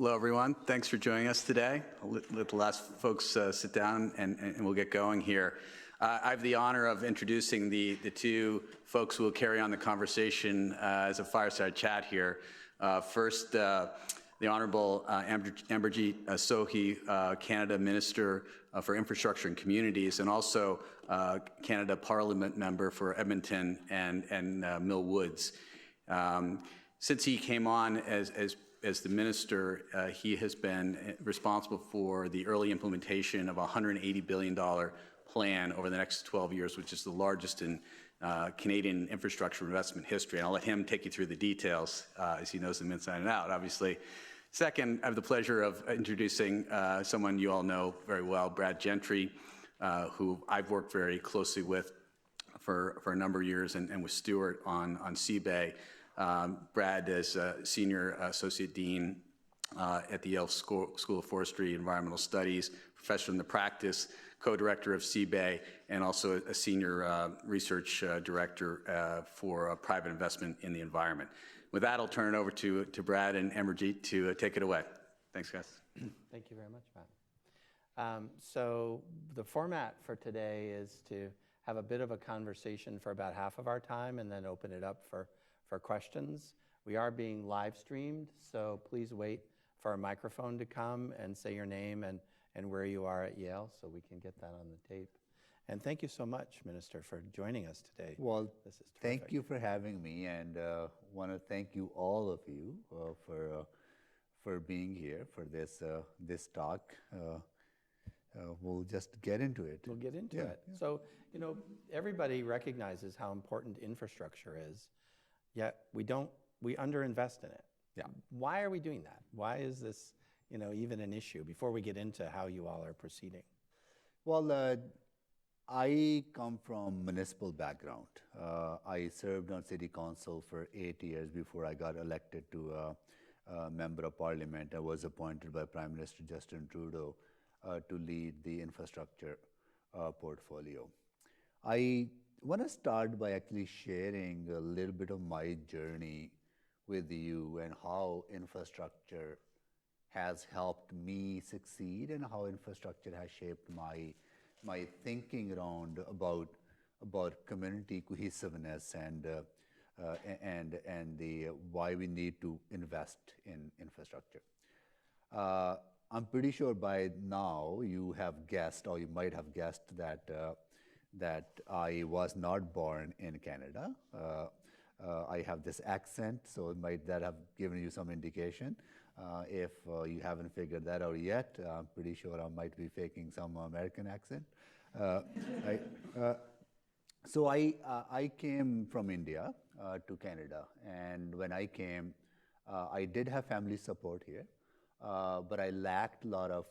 Hello, everyone. Thanks for joining us today. I'll let the last folks sit down and we'll get going here. I have the honor of introducing the two folks who will carry on the conversation as a fireside chat here. First, the Honorable Amarjeet Sohi, Canada Minister for Infrastructure and Communities, and also Canada Parliament Member for Edmonton and Mill Woods. Since he came on as the minister, he has been responsible for the early implementation of a $180 billion plan over the next 12 years, which is the largest in Canadian infrastructure investment history. And I'll let him take you through the details as he knows them inside and out, obviously. Second, I have the pleasure of introducing someone you all know very well, Brad Gentry, who I've worked very closely with for a number of years and with Stuart on CBay. Brad is Senior Associate Dean at the Yale School of Forestry and Environmental Studies, Professor in the Practice, Co-Director of CBay, and also a Senior Research Director for private investment in the environment. With that, I'll turn it over to Brad and Amarjeet to take it away. Thanks, guys. Thank you very much, Matt. So the format for today is to have a bit of a conversation for about half of our time and then open it up for questions. We are being live streamed, so please wait for a microphone to come and say your name and where you are at Yale so we can get that on the tape. And thank you so much, Minister, for joining us today. Well, this is terrific. Thank you for having me, and want to thank you, all of you, for being here for this talk. We'll just get into it. We'll get into it. Yeah. So, everybody recognizes how important infrastructure is, yet we underinvest in it. Yeah. Why are we doing that? Why is this, even an issue before we get into how you all are proceeding? Well, I come from municipal background. I served on city council for 8 years before I got elected to a member of parliament. I was appointed by Prime Minister Justin Trudeau to lead the infrastructure portfolio. I want to start by actually sharing a little bit of my journey with you and how infrastructure has helped me succeed and how infrastructure has shaped my thinking around about community cohesiveness and the why we need to invest in infrastructure. I'm pretty sure by now you have guessed, or you might have guessed, that I was not born in Canada. I have this accent, so that have given you some indication. If you haven't figured that out yet, I'm pretty sure I might be faking some American accent. So I came from India to Canada, and when I came, I did have family support here, but I lacked a lot of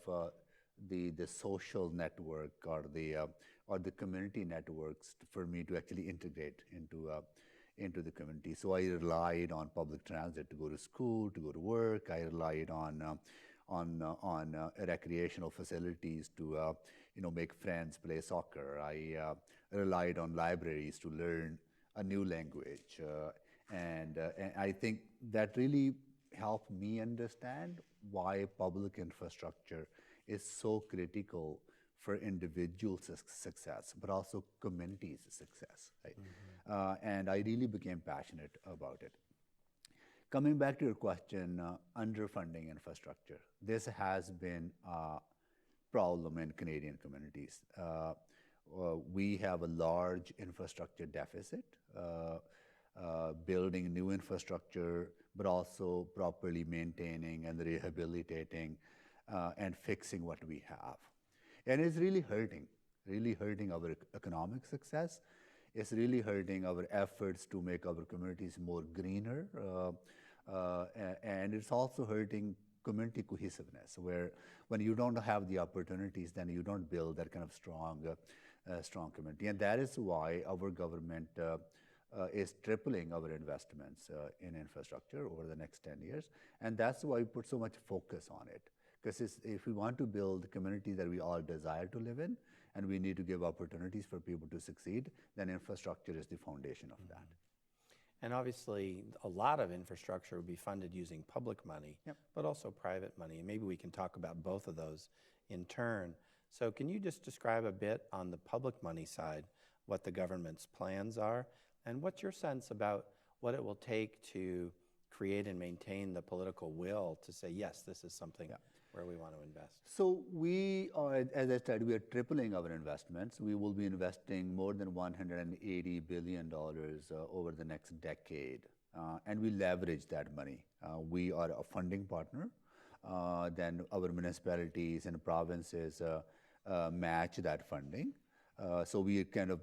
the social network or the community networks for me to actually integrate into the community. So I relied on public transit to go to school, to go to work. I relied on recreational facilities to make friends, play soccer. I relied on libraries to learn a new language, and I think that really helped me understand why public infrastructure is so critical for individual success, but also communities' success, right? Mm-hmm. And I really became passionate about it. Coming back to your question, underfunding infrastructure. This has been a problem in Canadian communities. We have a large infrastructure deficit, building new infrastructure, but also properly maintaining and rehabilitating and fixing what we have. And it's really hurting our economic success. It's really hurting our efforts to make our communities more greener. And it's also hurting community cohesiveness, where when you don't have the opportunities, then you don't build that kind of strong community. And that is why our government is tripling our investments in infrastructure over the next 10 years. And that's why we put so much focus on it. Because if we want to build the community that we all desire to live in, and we need to give opportunities for people to succeed, then infrastructure is the foundation of that. And obviously, a lot of infrastructure would be funded using public money, but also private money. And maybe we can talk about both of those in turn. So can you just describe a bit on the public money side, what the government's plans are, and what's your sense about what it will take to create and maintain the political will to say, yes, this is something where we want to invest? So we are, as I said, we are tripling our investments. We will be investing more than $180 billion over the next decade, and we leverage that money. We are a funding partner. Then our municipalities and provinces match that funding. So we kind of,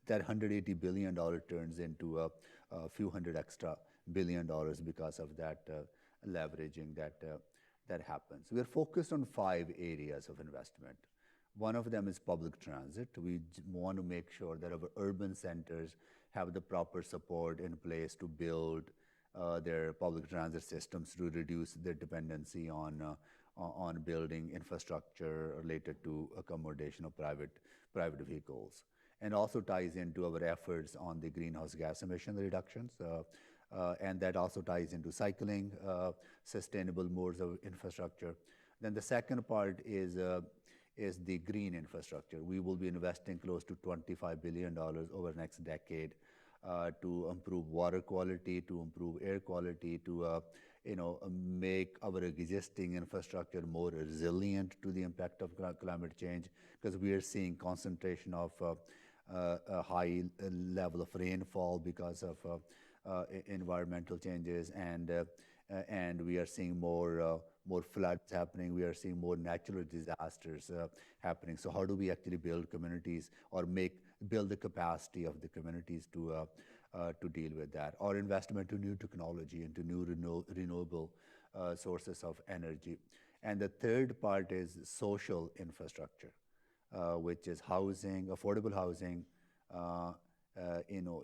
that $180 billion turns into a few hundred extra billion dollars because of that leveraging that happens. We are focused on 5 areas of investment. One of them is public transit. We want to make sure that our urban centers have the proper support in place to build their public transit systems to reduce their dependency on building infrastructure related to accommodation of private vehicles, and also ties into our efforts on the greenhouse gas emission reductions. And that also ties into cycling, sustainable modes of infrastructure. Then the second part is the green infrastructure. We will be investing close to $25 billion over the next decade to improve water quality, to improve air quality, to make our existing infrastructure more resilient to the impact of climate change, because we are seeing concentration of a high level of rainfall because of environmental changes, and we are seeing more floods happening. We are seeing more natural disasters happening. So how do we actually build communities or build the capacity of the communities to deal with that? Or investment to new technology, into new renewable sources of energy. And the third part is social infrastructure, which is housing, affordable housing,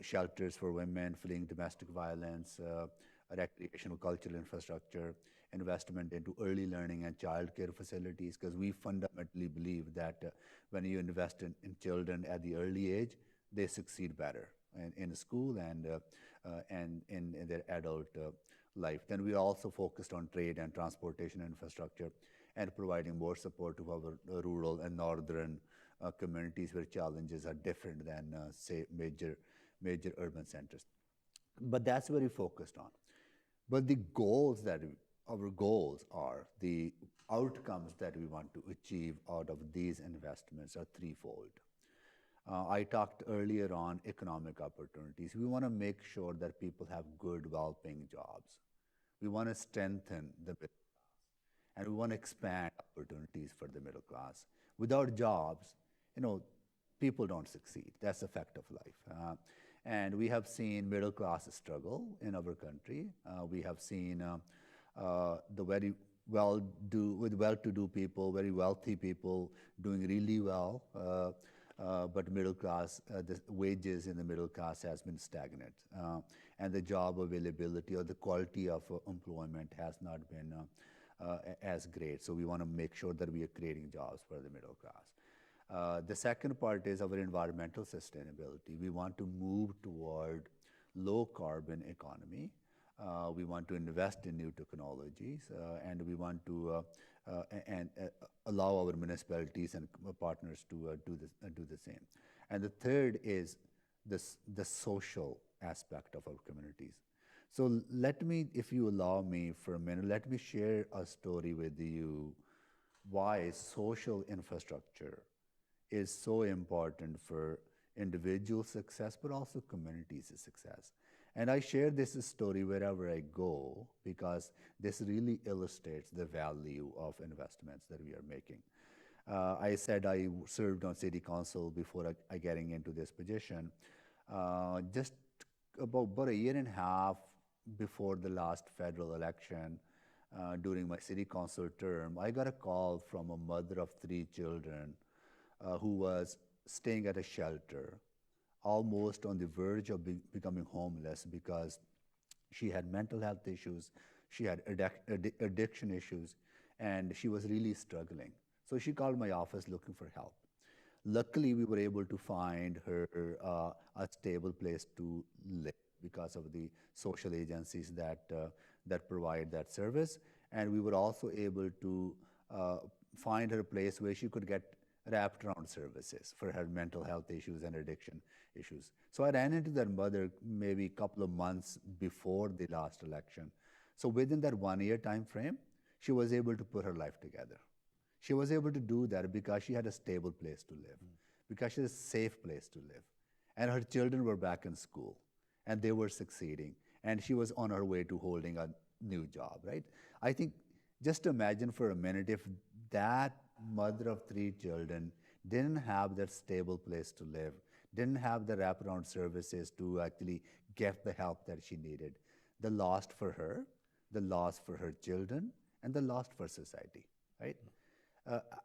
shelters for women fleeing domestic violence, recreational cultural infrastructure, investment into early learning and childcare facilities, because we fundamentally believe that when you invest in children at the early age, they succeed better in school and in their adult life. Then we also focused on trade and transportation infrastructure and providing more support to our rural and northern communities where challenges are different than, say, major urban centers. But that's what we focused on. But our goals are, the outcomes that we want to achieve out of these investments are threefold. I talked earlier on economic opportunities. We want to make sure that people have good, well-paying jobs. We want to strengthen the middle class, and we want to expand opportunities for the middle class. Without jobs, people don't succeed. That's a fact of life. And we have seen middle class struggle in our country. We have seen the very well-to-do people, very wealthy people doing really well, but middle class, the wages in the middle class has been stagnant, and the job availability or the quality of employment has not been as great. So we want to make sure that we are creating jobs for the middle class. The second part is our environmental sustainability. We want to move toward low carbon economy. We want to invest in new technologies, and we want to allow our municipalities and partners to do the same. And the third is the social aspect of our communities. So let me, if you allow me for a minute, let me share a story with you why social infrastructure is so important for individual success, but also communities' success. And I share this story wherever I go because this really illustrates the value of investments that we are making. I said I served on city council before I getting into this position. Just about a year and a half before the last federal election, during my city council term, I got a call from a mother of 3 children who was staying at a shelter, almost on the verge of becoming homeless because she had mental health issues, she had addiction issues, and she was really struggling. So she called my office looking for help. Luckily, we were able to find her a stable place to live because of the social agencies that provide that service. And we were also able to find her a place where she could get wrapped around services for her mental health issues and addiction issues. So I ran into that mother maybe a couple of months before the last election. So within that 1 year time frame, she was able to put her life together. She was able to do that because she had a stable place to live, because she had a safe place to live. And her children were back in school and they were succeeding. And she was on her way to holding a new job, right? I think just imagine for a minute if that mother of 3 children didn't have that stable place to live, didn't have the wraparound services to actually get the help that she needed. The loss for her, the loss for her children, and the loss for society, right?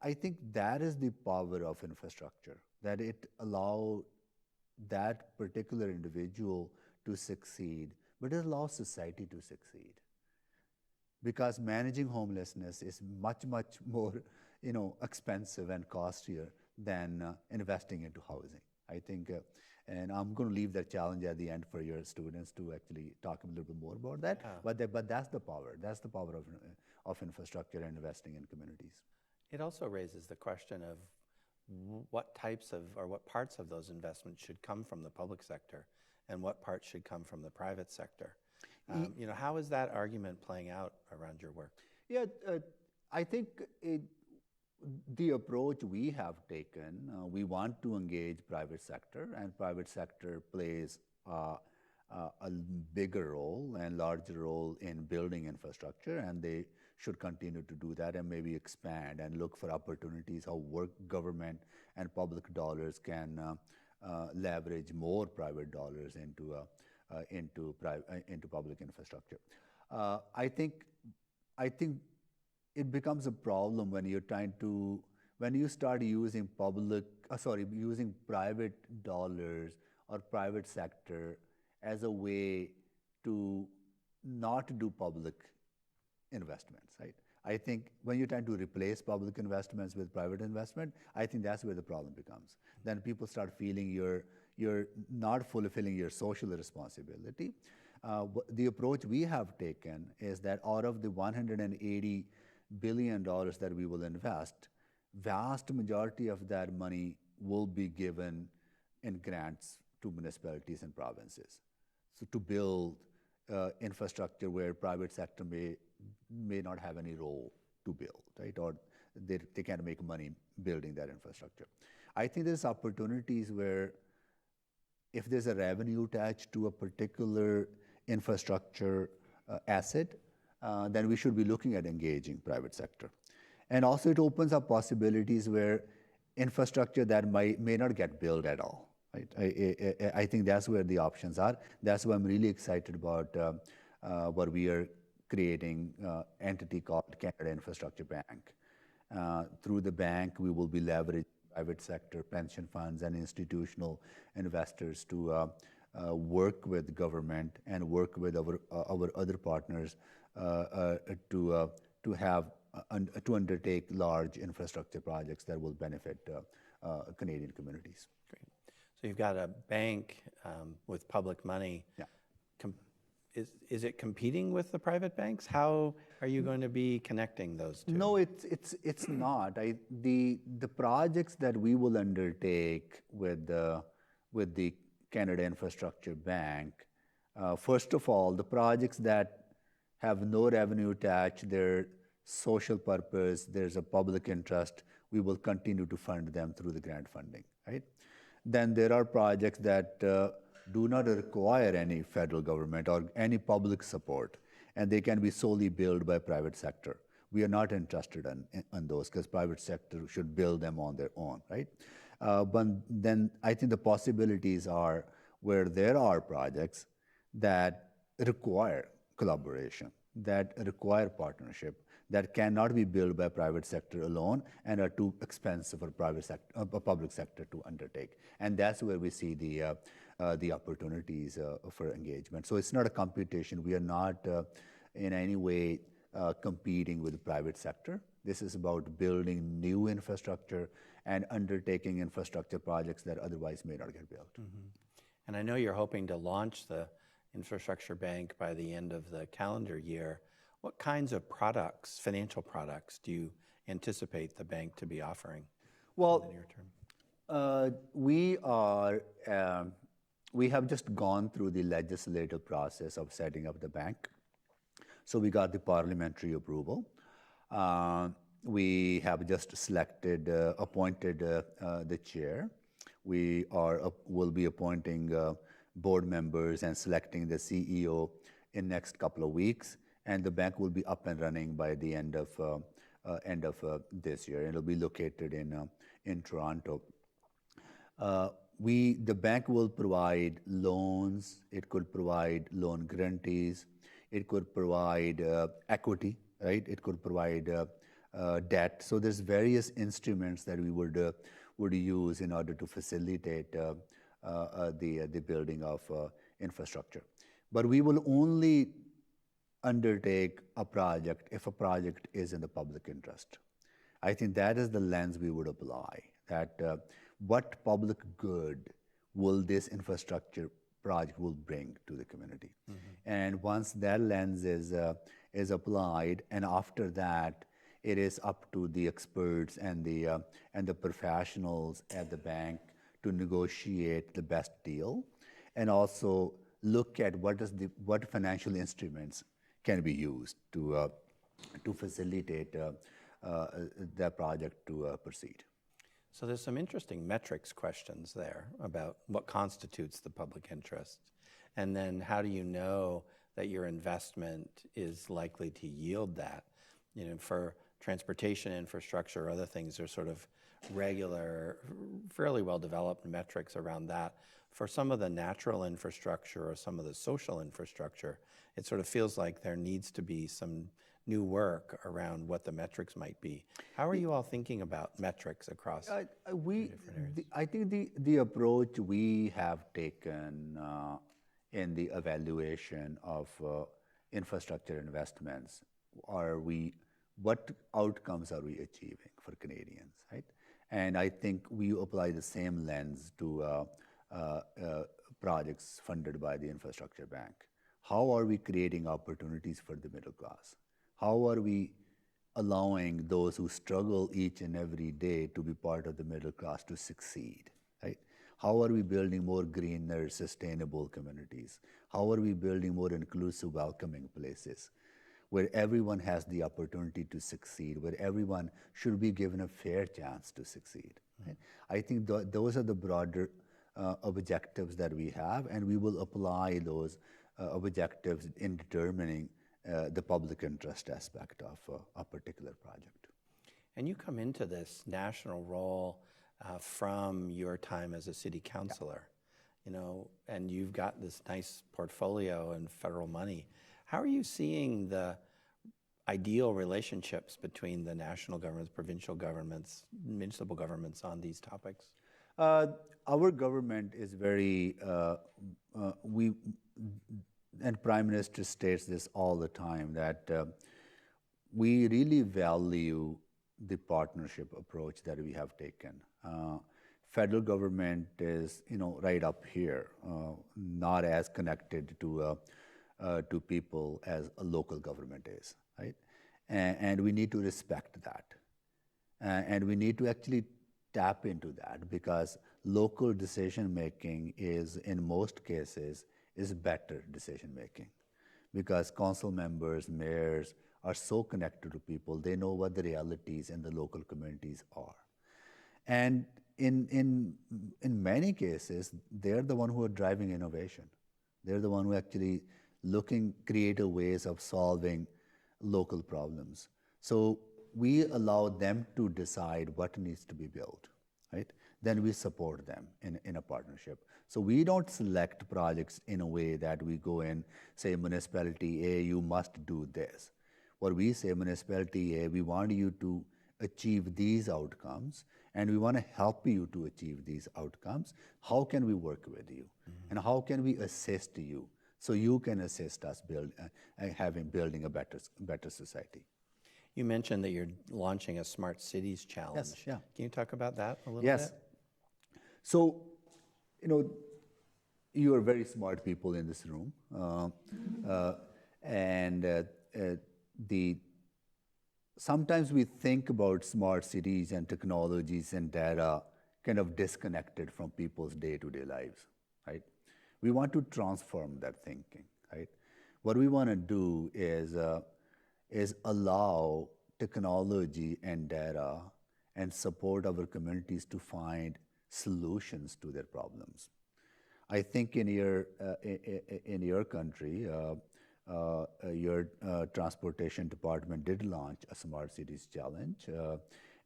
I think that is the power of infrastructure, that it allows that particular individual to succeed, but it allows society to succeed. Because managing homelessness is much, much more, expensive and costlier than investing into housing. I think, and I'm going to leave that challenge at the end for your students to actually talk a little bit more about that. Yeah. But that's the power. That's the power of infrastructure and investing in communities. It also raises the question of what types of or what parts of those investments should come from the public sector and what parts should come from the private sector. How is that argument playing out around your work? Yeah, I think the approach we have taken, we want to engage private sector, and private sector plays a bigger role and larger role in building infrastructure, and they should continue to do that and maybe expand and look for opportunities how government and public dollars can leverage more private dollars into public infrastructure. I think it becomes a problem when you start using using private dollars or private sector as a way to not do public investments, right? I think when you're trying to replace public investments with private investment, I think that's where the problem becomes. Then people start feeling you're not fulfilling your social responsibility. The approach we have taken is that out of the $180 billion that we will invest, vast majority of that money will be given in grants to municipalities and provinces. So to build infrastructure where private sector may not have any role to build, right? Or they can't make money building that infrastructure. I think there's opportunities where if there's a revenue attached to a particular infrastructure asset, then we should be looking at engaging private sector. And also it opens up possibilities where infrastructure that may not get built at all. Right? I think that's where the options are. That's why I'm really excited about what we are creating entity called Canada Infrastructure Bank. Through the bank, we will be leveraging private sector pension funds and institutional investors to work with government and work with our other partners to undertake large infrastructure projects that will benefit Canadian communities. Great. So you've got a bank with public money. Yeah. Is it competing with the private banks? How are you going to be connecting those two? No, it's not. The projects that we will undertake with the Canada Infrastructure Bank, first of all, the projects that have no revenue attached, their social purpose, there's a public interest, we will continue to fund them through the grant funding, right? Then there are projects that do not require any federal government or any public support, and they can be solely built by private sector. We are not interested in those because private sector should build them on their own, right? But then I think the possibilities are where there are projects that require collaboration, that require partnership, that cannot be built by private sector alone and are too expensive for public sector to undertake. And that's where we see the opportunities for engagement. So it's not a competition. We are not in any way competing with the private sector. This is about building new infrastructure and undertaking infrastructure projects that otherwise may not get built. And I know you're hoping to launch the infrastructure bank by the end of the calendar year. What kinds of products, financial products, do you anticipate the bank to be offering in the near term? We have just gone through the legislative process of setting up the bank. So we got the parliamentary approval. We have just appointed the chair. Will be appointing board members and selecting the CEO in next couple of weeks, and the bank will be up and running by the end of this year. It'll be located in Toronto. The bank will provide loans. It could provide loan guarantees. It could provide equity, right? It could provide debt. So there's various instruments that we would use in order to facilitate the building of infrastructure. But we will only undertake a project if a project is in the public interest. I think that is the lens we would apply, that what public good will this infrastructure project will bring to the community. And once that lens is applied, and after that, it is up to the experts and the professionals at the bank to negotiate the best deal, and also look at what financial instruments can be used to facilitate that project to proceed. So there's some interesting metrics questions there about what constitutes the public interest, and then how do you know that your investment is likely to yield that? For transportation infrastructure or other things, there's sort of regular, fairly well-developed metrics around that. For some of the natural infrastructure or some of the social infrastructure, it sort of feels like there needs to be some new work around what the metrics might be. How are you all thinking about metrics across different areas? I think the approach we have taken in the evaluation of infrastructure investments what outcomes are we achieving for Canadians, right? And I think we apply the same lens to projects funded by the infrastructure bank. How are we creating opportunities for the middle class? How are we allowing those who struggle each and every day to be part of the middle class to succeed, right? How are we building more greener, sustainable communities? How are we building more inclusive, welcoming places where everyone has the opportunity to succeed, where everyone should be given a fair chance to succeed, right? I think those are the broader objectives that we have, and we will apply those objectives in determining the public interest aspect of a particular project. And you come into this national role from your time as a city councilor, and you've got this nice portfolio and federal money. How are you seeing the ideal relationships between the national governments, provincial governments, municipal governments on these topics? Our government is very, and Prime Minister states this all the time, that we really value the partnership approach that we have taken. Federal government is, right up here, not as connected to people as a local government is, right? And we need to respect that. And we need to actually tap into that, because local decision making is, in most cases, is better decision making, because council members, mayors are so connected to people. They know what the realities in the local communities are. And in many cases, they're the one who are driving innovation. They're the one who actually looking creative ways of solving local problems. So we allow them to decide what needs to be built, right? Then we support them in a partnership. So we don't select projects in a way that we go in, say, municipality A, you must do this. What we say, municipality A, we want you to achieve these outcomes, and we want to help you to achieve these outcomes. How can we work with you? And how can we assist you so you can assist us building a better society? You mentioned that you're launching a Smart Cities Challenge. Yes, yeah. Can you talk about that a little Yes. bit? So, you know, you are very smart people in this room, and the sometimes we think about smart cities and technologies and data kind of disconnected from people's day-to-day lives, right? We want to transform that thinking, right? What we want to do is allow technology and data and support our communities to find solutions to their problems. I think in your country, your transportation department did launch a Smart Cities Challenge.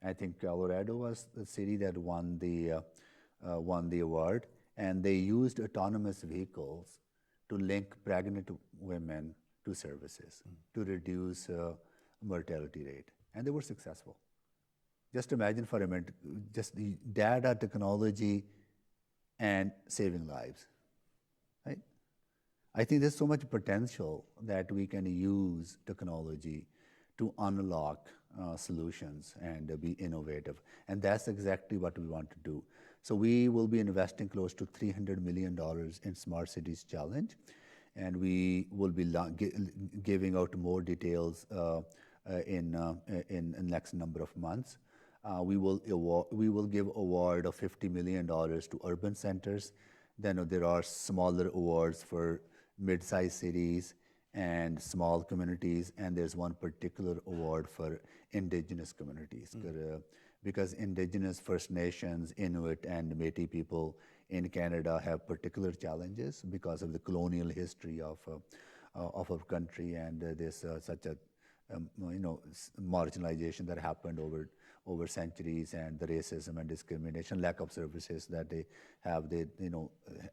I think Colorado was the city that won the award, and they used autonomous vehicles to link pregnant women to services to reduce mortality rate, and they were successful. Just imagine for a minute, just the data technology and saving lives, right? I think there's so much potential that we can use technology to unlock solutions and be innovative. And that's exactly what we want to do. So we will be investing close to $300 million in Smart Cities Challenge. And we will be giving out more details in the next number of months. We will give award of $50 million to urban centers. Then there are smaller awards for mid-sized cities and small communities, and there's one particular award for indigenous communities. Because indigenous First Nations, Inuit, and Métis people in Canada have particular challenges because of the colonial history of our country, and there's such a marginalization that happened over centuries, and the racism and discrimination, lack of services that they have,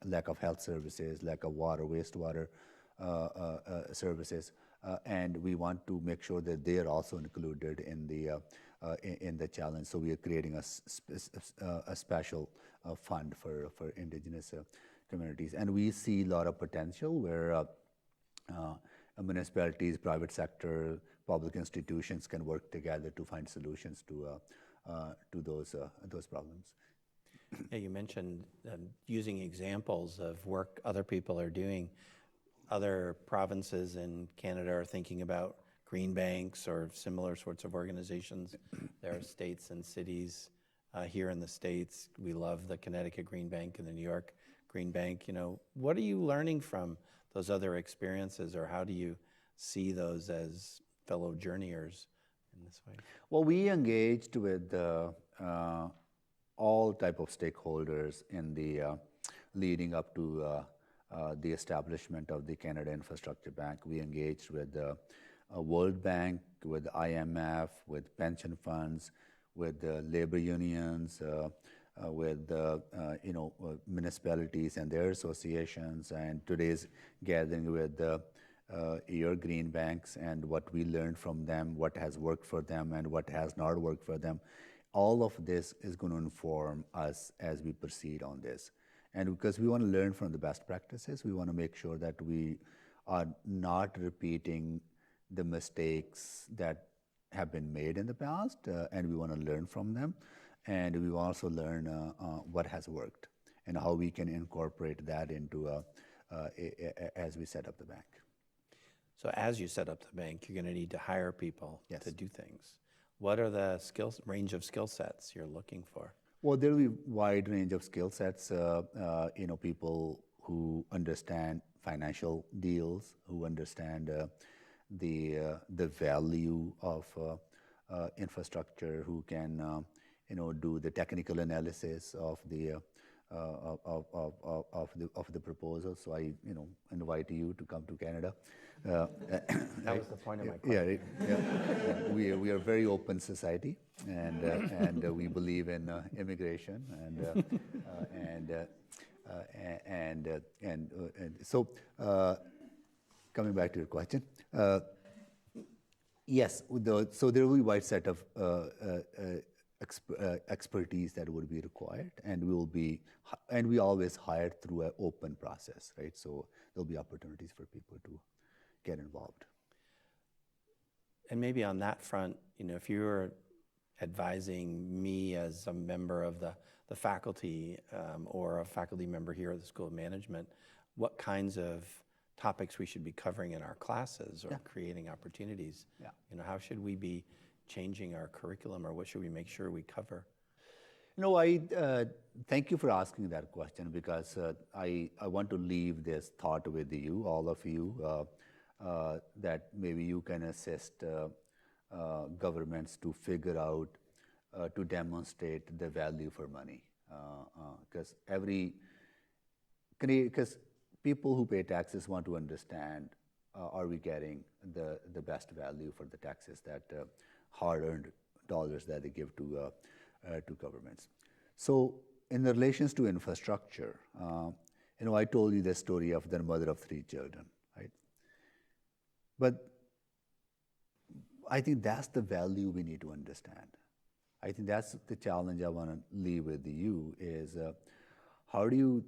lack of health services, lack of water, wastewater services, and we want to make sure that they are also included in the challenge. So we are creating a special fund for indigenous communities, and we see a lot of potential where municipalities, private sector, public institutions can work together to find solutions to those problems. Yeah, you mentioned using examples of work other people are doing. Other provinces in Canada are thinking about green banks or similar sorts of organizations. There are states and cities here in the States. We love the Connecticut Green Bank and the New York Green Bank. What are you learning from those other experiences, or how do you see those as fellow journeyers in this way? Well, we engaged with all type of stakeholders in the leading up to the establishment of the Canada Infrastructure Bank. We engaged with the World Bank, with IMF, with pension funds, with labor unions, with municipalities and their associations, and today's gathering with your green banks and what we learned from them, what has worked for them and what has not worked for them. All of this is going to inform us as we proceed on this. And because we want to learn from the best practices, we want to make sure that we are not repeating the mistakes that have been made in the past, and we want to learn from them. And we also learn what has worked and how we can incorporate that into as we set up the bank. So as you set up the bank, you're going to need to hire people Yes. to do things. What are the range of skill sets you're looking for? Well, there will be a wide range of skill sets. People who understand financial deals, who understand the value of infrastructure, who can do the technical analysis of the proposal. So I invite you to come to Canada. That was the point of my question. Yeah, right. Yeah. We are a very open society, and we believe in immigration, and so coming back to your question, yes, so there will be a wide set of expertise that would be required, and we always hire through an open process, right? So there'll be opportunities for people to get involved. And maybe on that front, if you were advising me as a member of the faculty or a faculty member here at the School of Management, what kinds of topics we should be covering in our classes or creating opportunities. How should we be changing our curriculum, or what should we make sure we cover? I thank you for asking that question, because I want to leave this thought with you, all of you, that maybe you can assist governments to figure out, to demonstrate the value for money. Because people who pay taxes want to understand, are we getting the best value for the taxes, that hard-earned dollars that they give to governments. So in the relations to infrastructure, I told you the story of the mother of 3 children, right? But I think that's the value we need to understand. I think that's the challenge I want to leave with you, is how do you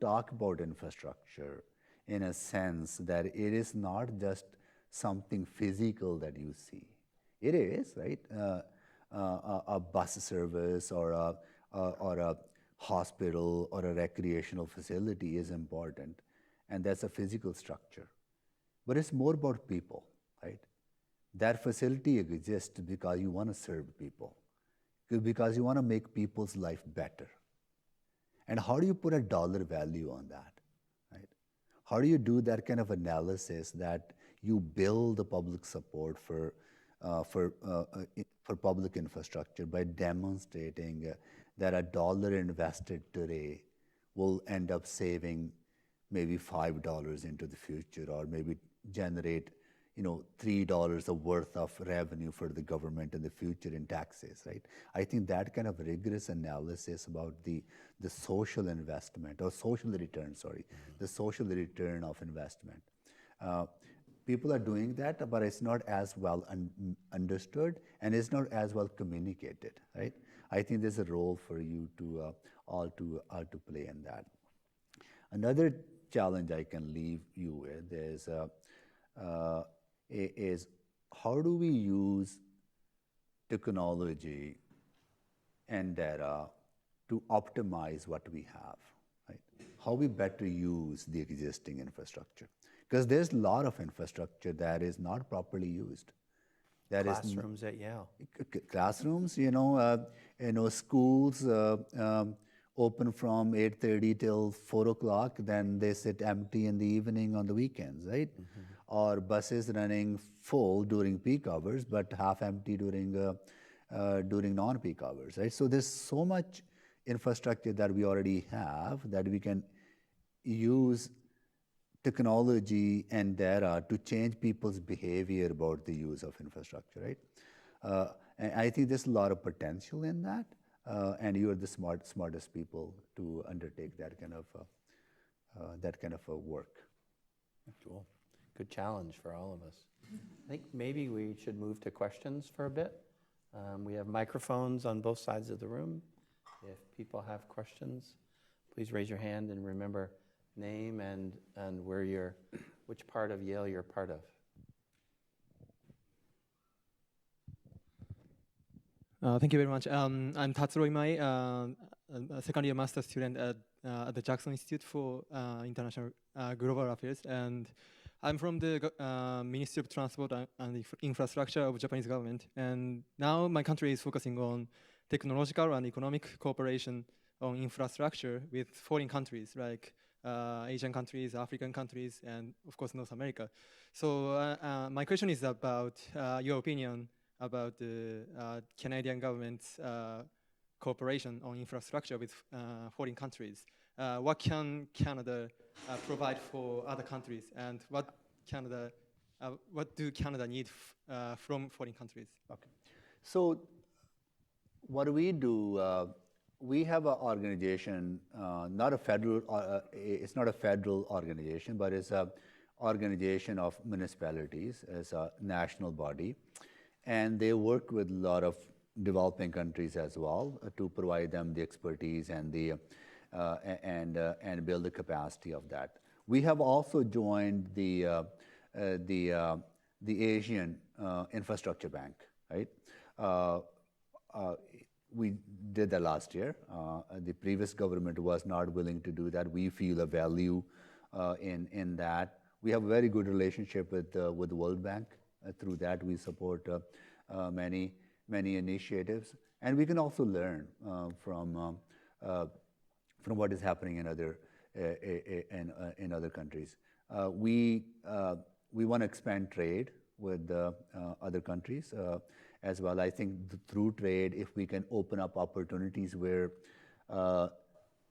talk about infrastructure in a sense that it is not just something physical that you see. It is, right? A bus service or a hospital or a recreational facility is important, and that's a physical structure. But it's more about people, right? That facility exists because you want to serve people, because you want to make people's life better. And how do you put a dollar value on that, right? How do you do that kind of analysis that you build the public support for public infrastructure by demonstrating that a dollar invested today will end up saving maybe $5 into the future, or maybe generate $3 of worth of revenue for the government in the future in taxes, right? I think that kind of rigorous analysis about the social investment, or social return, the social return of investment. People are doing that, but it's not as well understood, and it's not as well communicated, right? I think there's a role for you to all to play in that. Another challenge I can leave you with is how do we use technology and data to optimize what we have, right? How we better use the existing infrastructure. Because there's a lot of infrastructure that is not properly used. Classrooms at Yale. Classrooms, schools open from 8:30 till 4 o'clock, then they sit empty in the evening on the weekends, right? Mm-hmm. Or buses running full during peak hours, but half empty during non-peak hours, right? So there's so much infrastructure that we already have that we can use technology and data to change people's behavior about the use of infrastructure, right? And I think there's a lot of potential in that, and you are the smartest people to undertake that kind of work. Cool. Good challenge for all of us. I think maybe we should move to questions for a bit. We have microphones on both sides of the room. If people have questions, please raise your hand, and remember name and which part of Yale you're part of. Thank you very much. I'm Tatsuro Imai, a second-year master student at the Jackson Institute for International Global Affairs, and I'm from the Ministry of Transport and Infrastructure of Japanese government. And now my country is focusing on technological and economic cooperation on infrastructure with foreign countries like Asian countries, African countries, and of course North America. So my question is about your opinion about the Canadian government's cooperation on infrastructure with foreign countries. What can Canada provide for other countries, and what do Canada need from foreign countries? Okay, so what we do, we have an organization, not a federal, it's not a federal organization, but it's an organization of municipalities as a national body. And they work with a lot of developing countries as well to provide them the expertise and and build the capacity of that. We have also joined the the Asian Infrastructure Bank, right? Uh, uh, we did that last year. The previous government was not willing to do that. We feel a value in that. We have a very good relationship with the World Bank. Through that, we support many initiatives, and we can also learn from what is happening in other countries. We want to expand trade with other countries as well. I think through trade, if we can open up opportunities where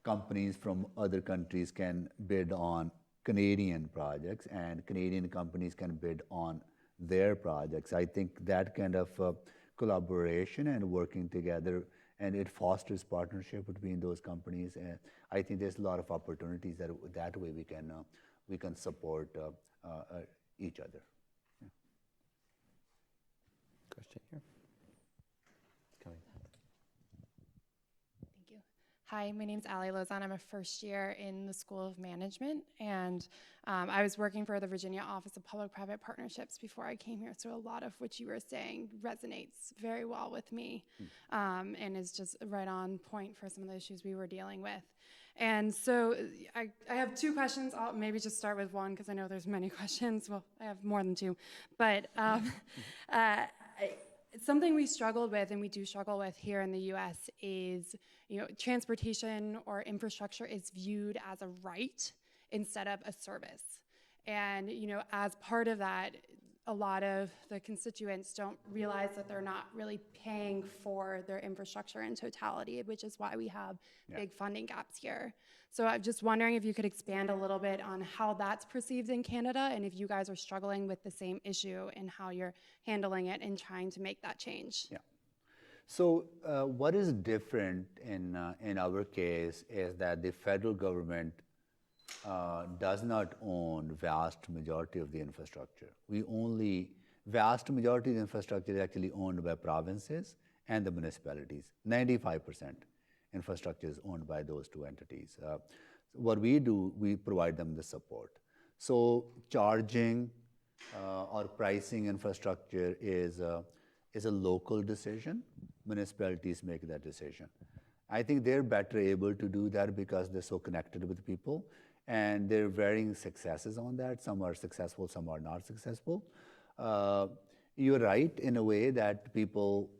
companies from other countries can bid on Canadian projects and Canadian companies can bid on their projects, I think that kind of collaboration and working together, and it fosters partnership between those companies. And I think there's a lot of opportunities that way we can support each other. Yeah. Question here. It's coming. Thank you. Hi, my name's Allie Lozon. I'm a first year in the School of Management, and I was working for the Virginia Office of Public-Private Partnerships before I came here, so a lot of what you were saying resonates very well with me and is just right on point for some of the issues we were dealing with. And so I have two questions. I'll maybe just start with one because I know there's many questions. Well, I have more than two. But something we struggled with, and we do struggle with here in the U.S., is transportation or infrastructure is viewed as a right instead of a service. And as part of that, a lot of the constituents don't realize that they're not really paying for their infrastructure in totality, which is why we have big funding gaps here. So I'm just wondering if you could expand a little bit on how that's perceived in Canada, and if you guys are struggling with the same issue and how you're handling it and trying to make that change. Yeah. So what is different in our case is that the federal government does not own vast majority of the infrastructure. Vast majority of the infrastructure is actually owned by provinces and the municipalities. 95% infrastructure is owned by those two entities. What we do, we provide them the support. So charging or pricing infrastructure is a local decision. Municipalities make that decision. I think they're better able to do that because they're so connected with people, and there are varying successes on that. Some are successful, some are not successful. You're right in a way that people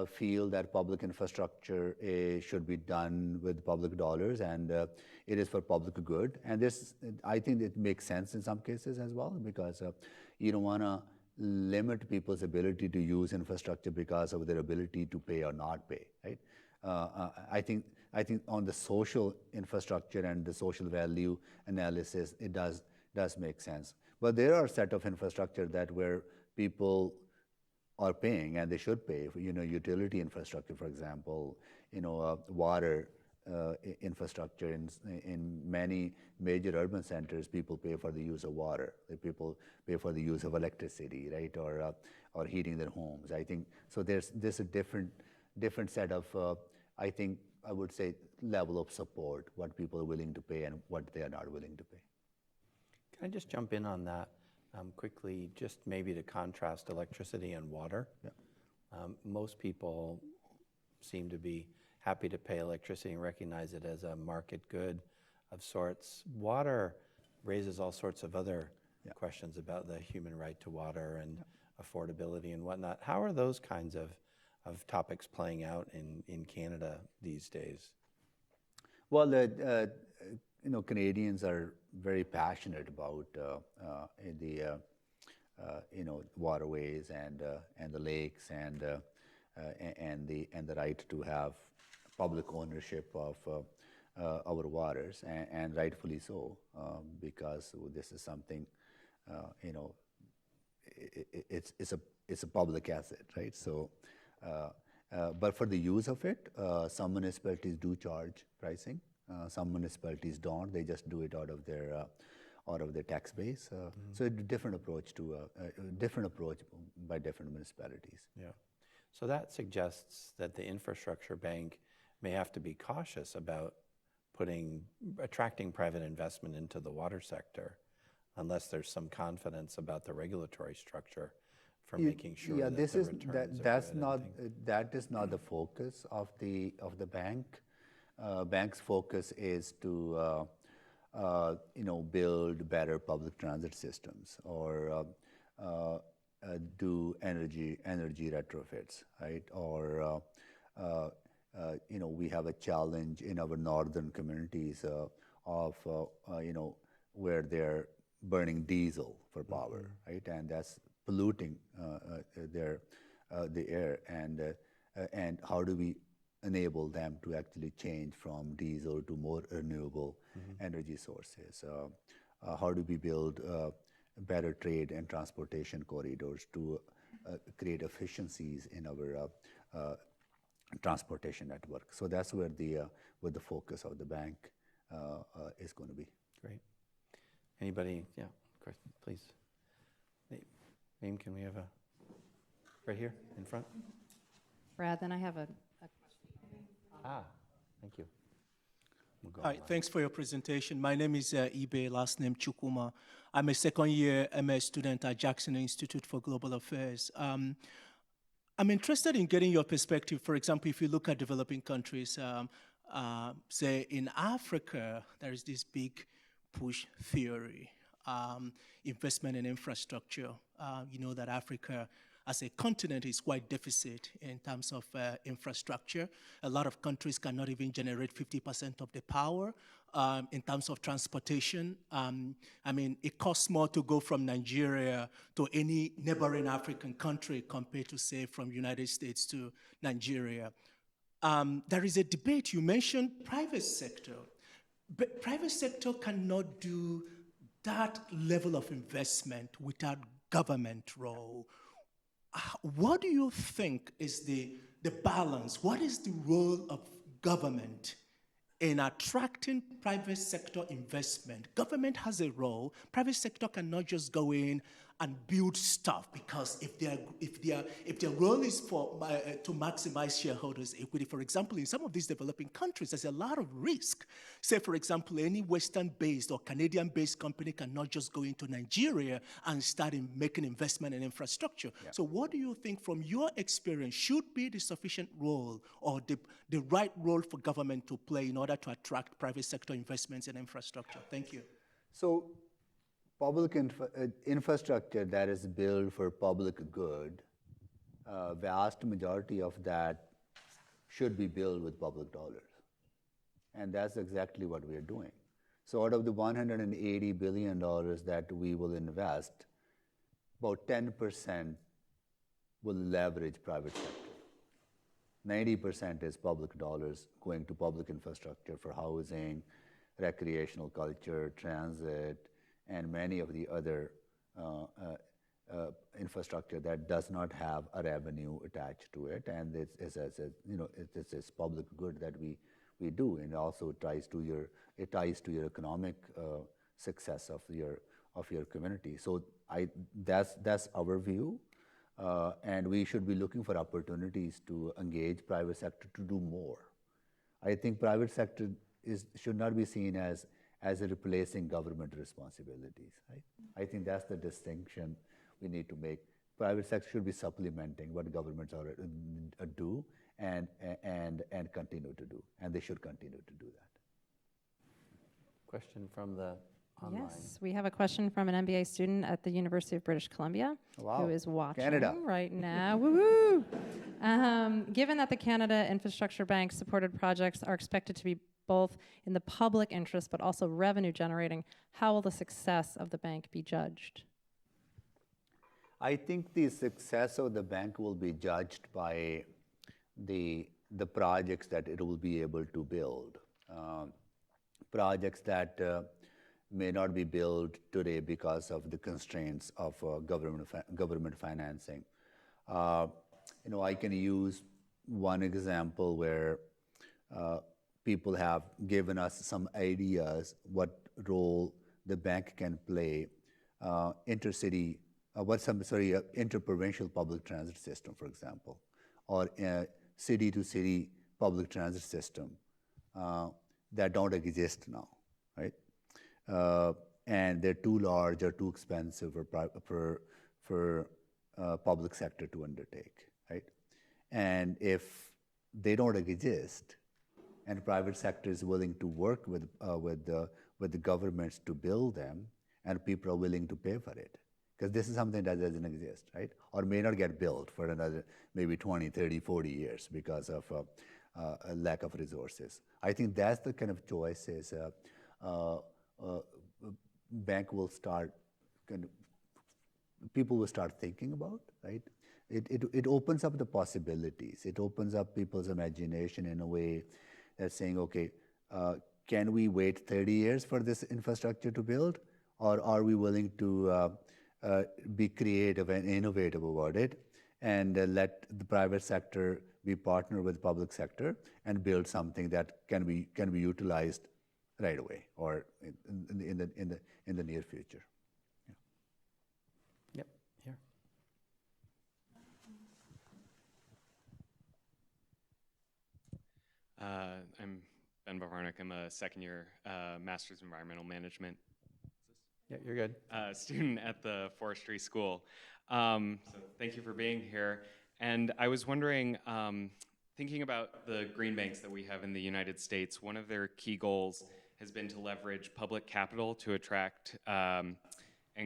feel that public infrastructure should be done with public dollars, and it is for public good. And this, I think it makes sense in some cases as well, because you don't want to limit people's ability to use infrastructure because of their ability to pay or not pay, right? I think on the social infrastructure and the social value analysis, it does make sense. But there are a set of infrastructure that where people are paying, and they should pay. Utility infrastructure, for example, water infrastructure in many major urban centers, people pay for the use of water. People pay for the use of electricity, right, or heating their homes. I think so. There's a different set of I would say level of support, what people are willing to pay and what they are not willing to pay. Can I just jump in on that quickly, just maybe to contrast electricity and water? Yeah. Most people seem to be happy to pay electricity and recognize it as a market good of sorts. Water raises all sorts of other questions about the human right to water and affordability and whatnot. How are those kinds of topics playing out in Canada these days? Well, Canadians are very passionate about the waterways and the lakes and the right to have public ownership of our waters, and rightfully so, because this is something it's a public asset, right? So. But for the use of it, some municipalities do charge pricing. Some municipalities don't; they just do it out of their tax base. So a different approach by different municipalities. Yeah. So that suggests that the infrastructure bank may have to be cautious about attracting private investment into the water sector. unless there's some confidence about the regulatory structure for Yeah, making sure yeah, that this the is returns that's are good. not that is not the focus of the bank. Bank's focus is to build better public transit systems or do energy retrofits, right? Or we have a challenge in our northern communities of where they're burning diesel for power, right? And that's polluting the air. And how do we enable them to actually change from diesel to more renewable energy sources? How do we build better trade and transportation corridors to create efficiencies in our transportation network? So that's where the focus of the bank is going to be. Great. Anybody? Yeah, Chris, please. Naeem, can we have a right here in front? Brad, then I have a Thank you. We'll go Hi, online. thanks for your presentation. My name is Ibe, last name Chukuma. I'm a second-year MS student at Jackson Institute for Global Affairs. I'm interested in getting your perspective. For example, if you look at developing countries, say in Africa, there is this big push theory, investment in infrastructure. You know that Africa as a continent is quite deficit in terms of infrastructure. A lot of countries cannot even generate 50% of the power. In terms of transportation, I mean, it costs more to go from Nigeria to any neighboring African country compared to, say, from United States to Nigeria. There is a debate. You mentioned private sector. But private sector cannot do that level of investment without government role. What do you think is the balance? What is the role of government in attracting private sector investment? Government has a role. Private sector cannot just go in and build stuff, because if their role is to maximize shareholders' equity, for example, in some of these developing countries, there's a lot of risk. Say, for example, any Western-based or Canadian-based company cannot just go into Nigeria and start making investment in infrastructure. Yeah. So what do you think, from your experience, should be the sufficient role or the right role for government to play in order to attract private sector investments in infrastructure? Thank you. So public infrastructure that is built for public good, vast majority of that should be built with public dollars. And that's exactly what we are doing. So out of the $180 billion that we will invest, about 10% will leverage private sector. 90% is public dollars going to public infrastructure for housing, recreational culture, transit, and many of the other infrastructure that does not have a revenue attached to it, and it's this public good that we do, and also ties to your economic success of your community. So that's our view, and we should be looking for opportunities to engage private sector to do more. I think private sector should not be seen as replacing government responsibilities, right? I think that's the distinction we need to make. Private sector should be supplementing what governments do and continue to do, and they should continue to do that. Question from the online. Yes, we have a question from an MBA student at the University of British Columbia, wow. who is watching Canada. right now. Woohoo! Given that the Canada Infrastructure Bank supported projects are expected to be both in the public interest but also revenue generating, how will the success of the bank be judged? I think the success of the bank will be judged by the projects that it will be able to build. Projects that may not be built today because of the constraints of government financing. I can use one example where people have given us some ideas what role the bank can play interprovincial public transit system, for example, or city-to-city public transit system that don't exist now, right? and they're too large or too expensive for public sector to undertake, right? And if they don't exist, and private sector is willing to work with the governments to build them, and people are willing to pay for it, because this is something that doesn't exist, right? Or may not get built for another maybe 20, 30, 40 years because of a lack of resources. I think that's the kind of choices bank will start, people will start thinking about, right? It opens up the possibilities. It opens up people's imagination in a way that's saying, okay, can we wait 30 years for this infrastructure to build? Or are we willing to be creative and innovative about it and let the private sector be partner with public sector and build something that can be utilized right away or in the near future? Yep, here. I'm Ben Bavarnik. I'm a second-year Master's Environmental Management Yeah, you're good. student at the Forestry School. So thank you for being here. And I was wondering, thinking about the green banks that we have in the United States, one of their key goals has been to leverage public capital to attract and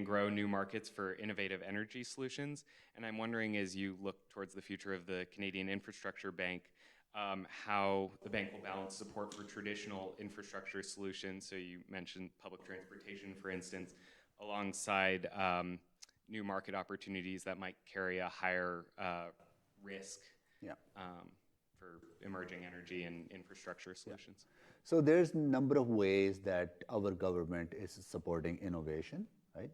grow new markets for innovative energy solutions. And I'm wondering, as you look towards the future of the Canadian Infrastructure Bank, how the bank will balance support for traditional infrastructure solutions. So you mentioned public transportation, for instance, alongside new market opportunities that might carry a higher risk for emerging energy and infrastructure solutions. Yeah. So there's a number of ways that our government is supporting innovation, right?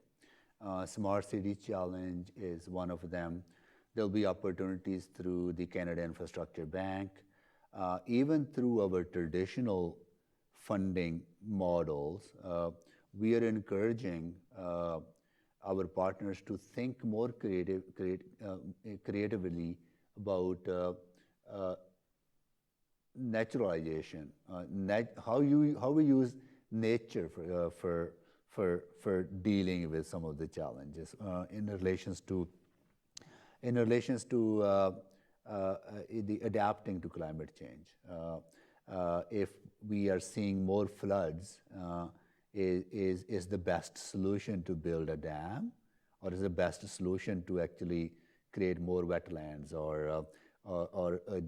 Smart City Challenge is one of them. There'll be opportunities through the Canada Infrastructure Bank, even through our traditional funding models. We are encouraging our partners to think more creatively about naturalization, how we use nature for dealing with some of the challenges in relations to the adapting to climate change. If we are seeing more floods, is the best solution to build a dam, or is the best solution to actually create more wetlands or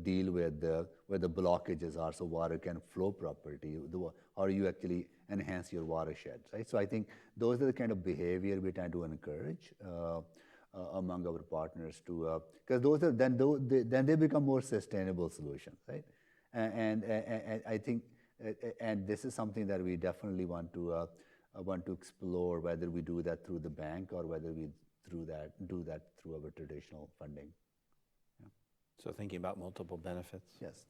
deal with where the blockages are so water can flow properly? How do you actually enhance your watersheds, right? So I think those are the kind of behavior we're trying to encourage among our partners to, because those are then they become more sustainable solutions, right? And I think, and this is something that we definitely want to explore, whether we do that through the bank or whether we do that through our traditional funding. Yeah. So thinking about multiple benefits. Yes.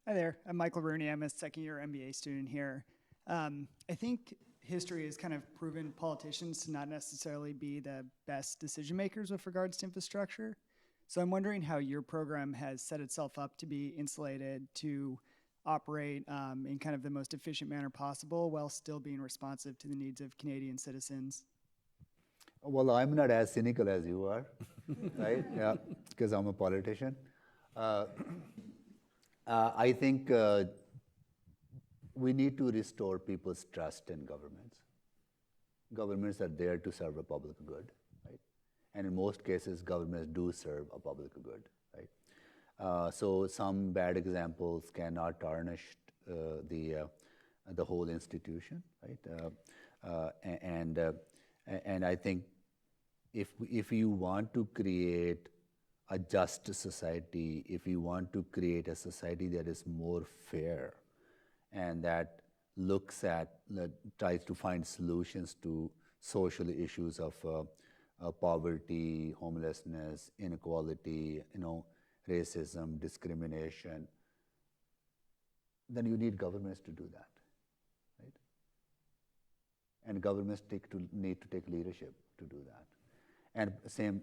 Hi there, I'm Michael Rooney. I'm a second-year MBA student here. I think history has kind of proven politicians to not necessarily be the best decision makers with regards to infrastructure. So I'm wondering how your program has set itself up to be insulated to operate in kind of the most efficient manner possible while still being responsive to the needs of Canadian citizens. Well, I'm not as cynical as you are, right? Yeah, because I'm a politician. I think we need to restore people's trust in governments. Governments are there to serve a public good, right? And in most cases, governments do serve a public good, right? So some bad examples cannot tarnish the whole institution, right? And I think if you want to create a just society, if you want to create a society that is more fair and that looks at, tries to find solutions to social issues of poverty, homelessness, inequality, racism, discrimination, then you need governments to do that, right? And governments need to take leadership to do that. And the same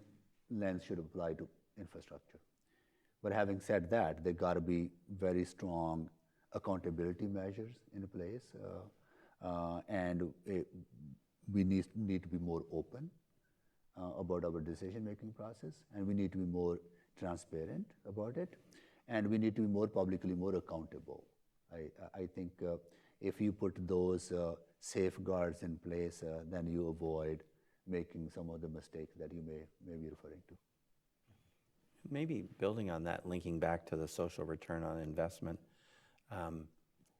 lens should apply to infrastructure. But having said that, there got to be very strong accountability measures in place. We need to be more open about our decision-making process, and we need to be more transparent about it, and we need to be more publicly more accountable. I think if you put those safeguards in place, then you avoid making some of the mistakes that you may be referring to. Maybe building on that, linking back to the social return on investment,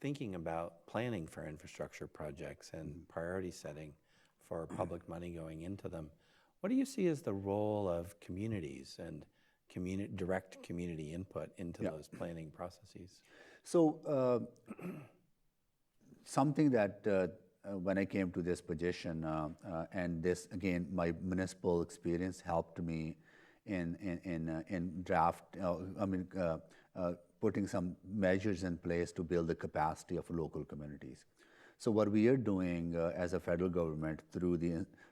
thinking about planning for infrastructure projects and priority setting for public money going into them. What do you see as the role of communities and direct community input into those planning processes? So something that when I came to this position, and this again, my municipal experience helped me in putting some measures in place to build the capacity of local communities. So what we are doing as a federal government through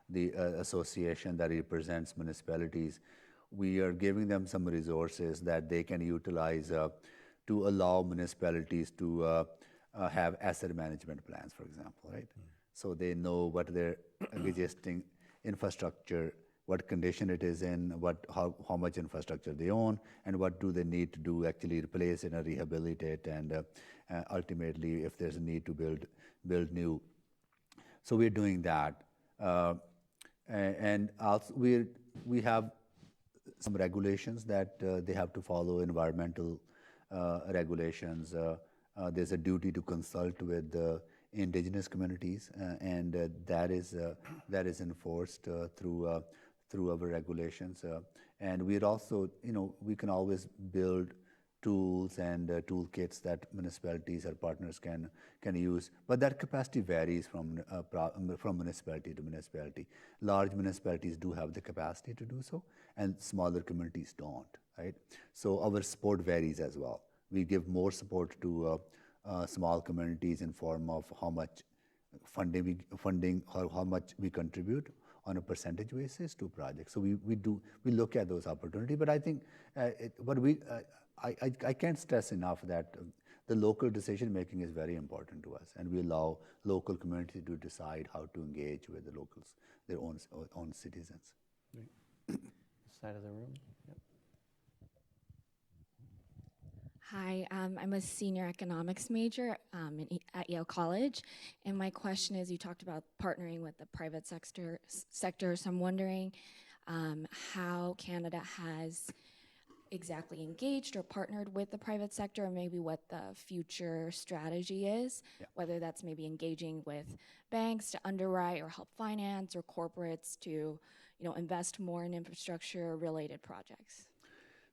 the association that represents municipalities, we are giving them some resources that they can utilize to allow municipalities to have asset management plans, for example, right? So they know what their existing infrastructure, what condition it is in, how much infrastructure they own, and what do they need to do actually replace it and rehabilitate, and ultimately if there's a need to build new. So we're doing that, and also we have some regulations that they have to follow, environmental regulations. There's a duty to consult with indigenous communities, and that is enforced through our regulations. And we're also, we can always build tools and toolkits that municipalities or partners can use, but that capacity varies from municipality to municipality. Large municipalities do have the capacity to do so, and smaller communities don't, right? So our support varies as well. We give more support to small communities in form of how much funding or how much we contribute on a percentage basis to projects. So we look at those opportunities, but I think I can't stress enough that the local decision making is very important to us, and we allow local communities to decide how to engage with the locals, their own citizens. Right. Side of the room. Yep. Hi, I'm a senior economics major at Yale College, and my question is, you talked about partnering with the private sector, so I'm wondering how Canada has exactly engaged or partnered with the private sector, and maybe what the future strategy is, whether that's maybe engaging with banks to underwrite or help finance, or corporates to invest more in infrastructure-related projects.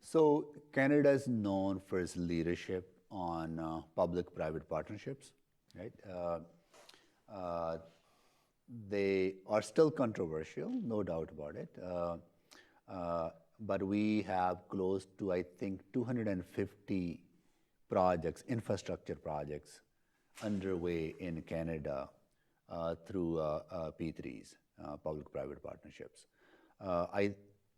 So Canada is known for its leadership on public-private partnerships, right? They are still controversial, no doubt about it. But we have close to, I think, 250 projects, infrastructure projects, underway in Canada through P3s, public-private partnerships.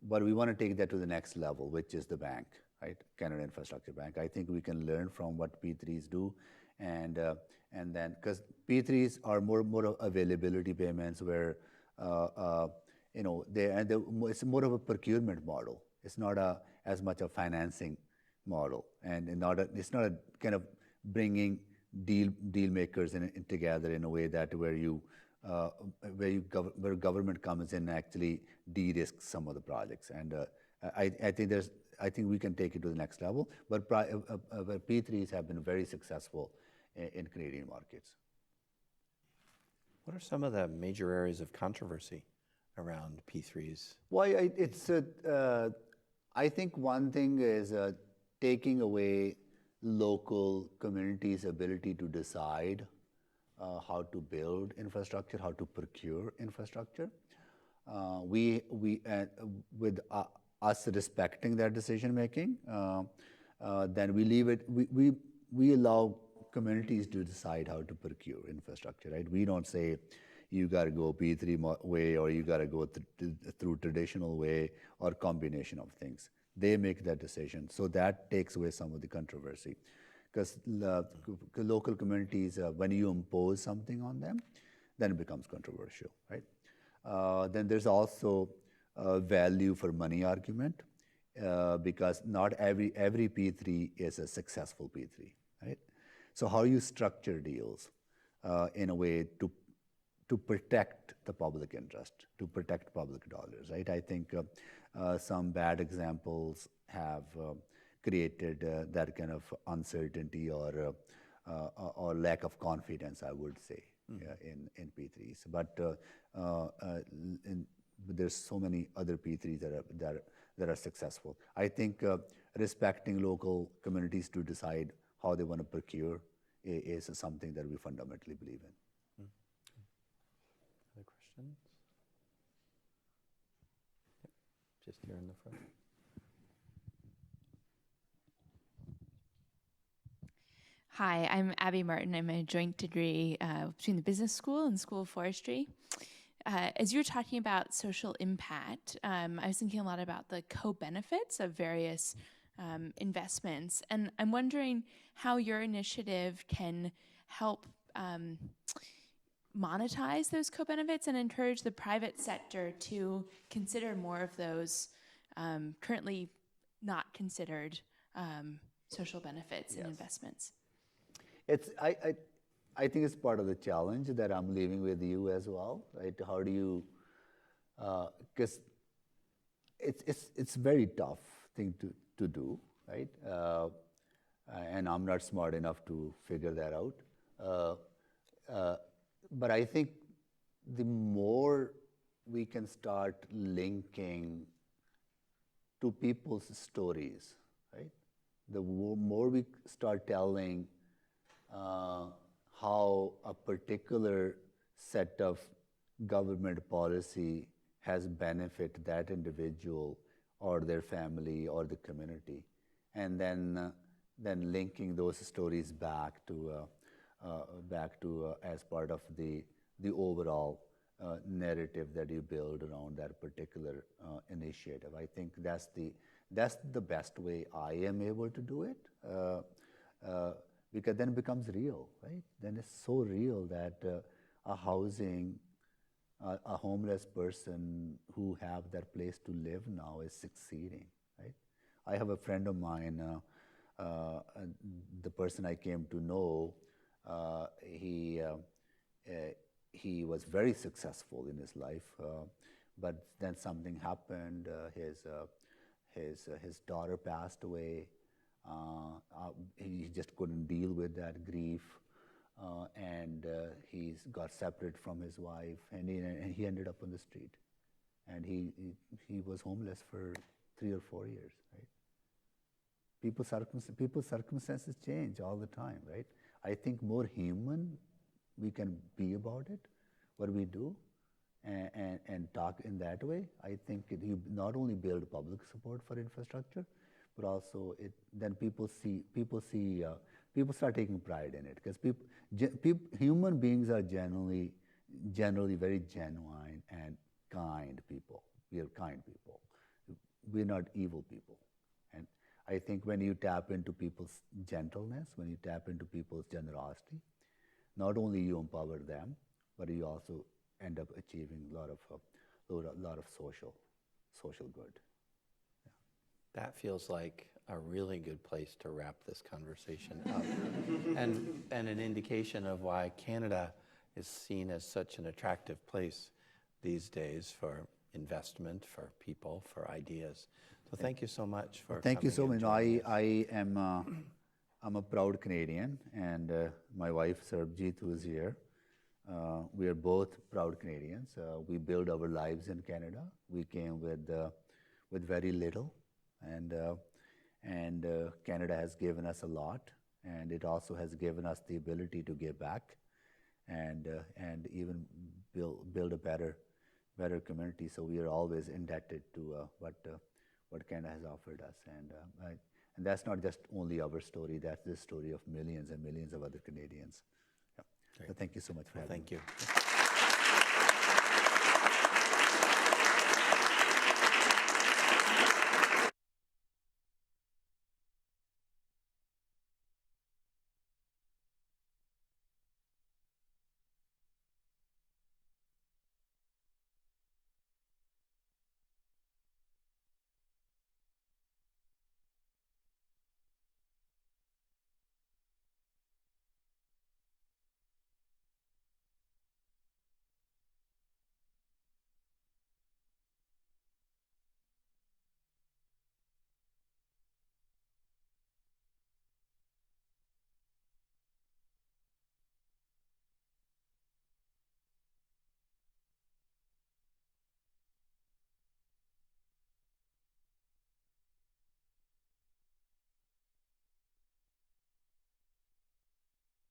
But we want to take that to the next level, which is the bank, right? Canada Infrastructure Bank. I think we can learn from what P3s do, and then because P3s are more availability payments, where it's more of a procurement model. It's not as much a financing model, and it's not a kind of bringing deal makers together in a way that where government comes in and actually de-risks some of the projects. And I think we can take it to the next level. But P3s have been very successful in Canadian markets. What are some of the major areas of controversy around P3s? Well, I think one thing is taking away local communities' ability to decide how to build infrastructure, how to procure infrastructure. With us respecting their decision making, then we leave it. We allow communities to decide how to procure infrastructure, right? We don't say you got to go P3 way, or you got to go through traditional way, or combination of things. They make that decision, so that takes away some of the controversy. because local communities, when you impose something on them, then it becomes controversial, right? Then there's also a value for money argument, because not every P3 is a successful P3, right? So how you structure deals in a way to protect the public interest, to protect public dollars, right? I think some bad examples have created that kind of uncertainty or lack of confidence, I would say, in P3s. But there's so many other P3s that are successful. I think respecting local communities to decide how they want to procure is something that we fundamentally believe in. Other questions? Yep. Just here in the front. Hi, I'm Abby Martin. I'm a joint degree between the business school and School of Forestry. As you were talking about social impact, I was thinking a lot about the co-benefits of various investments. And I'm wondering how your initiative can help monetize those co-benefits and encourage the private sector to consider more of those currently not considered social benefits and investments. I think it's part of the challenge that I'm leaving with you as well, right? How do you, because it's very tough thing to do, right? And I'm not smart enough to figure that out. But I think the more we can start linking to people's stories, right? The more we start telling how a particular set of government policy has benefited that individual or their family or the community, and then linking those stories back to as part of the overall narrative that you build around that particular initiative. I think that's the best way I am able to do it. Because then it becomes real, right? Then it's so real that a homeless person who have that place to live now is succeeding, right? I have a friend of mine, the person I came to know, he was very successful in his life, but then something happened. His daughter passed away. He just couldn't deal with that grief, and he got separate from his wife, and he ended up on the street, and he was homeless for 3 or 4 years, right? People's circumstances change all the time, right? I think more human we can be about it, what we do, and talk in that way. I think you not only build public support for infrastructure, but also then people start taking pride in it, because human beings are generally very genuine and kind people. We are kind people. We're not evil people. And I think when you tap into people's gentleness, when you tap into people's generosity, not only you empower them, but you also end up achieving a lot of social good. That feels like a really good place to wrap this conversation up. and an indication of why Canada is seen as such an attractive place these days for investment, for people, for ideas. So thank you so much for Thank you so coming much. and I'm a proud Canadian, and my wife, Amarjeet, who is here. We are both proud Canadians. We build our lives in Canada. We came with very little. And Canada has given us a lot, and it also has given us the ability to give back, and even build a better community. So we are always indebted to what Canada has offered us, and that's not just only our story. That's the story of millions and millions of other Canadians. Yeah. So thank you so much for having me. Thank you.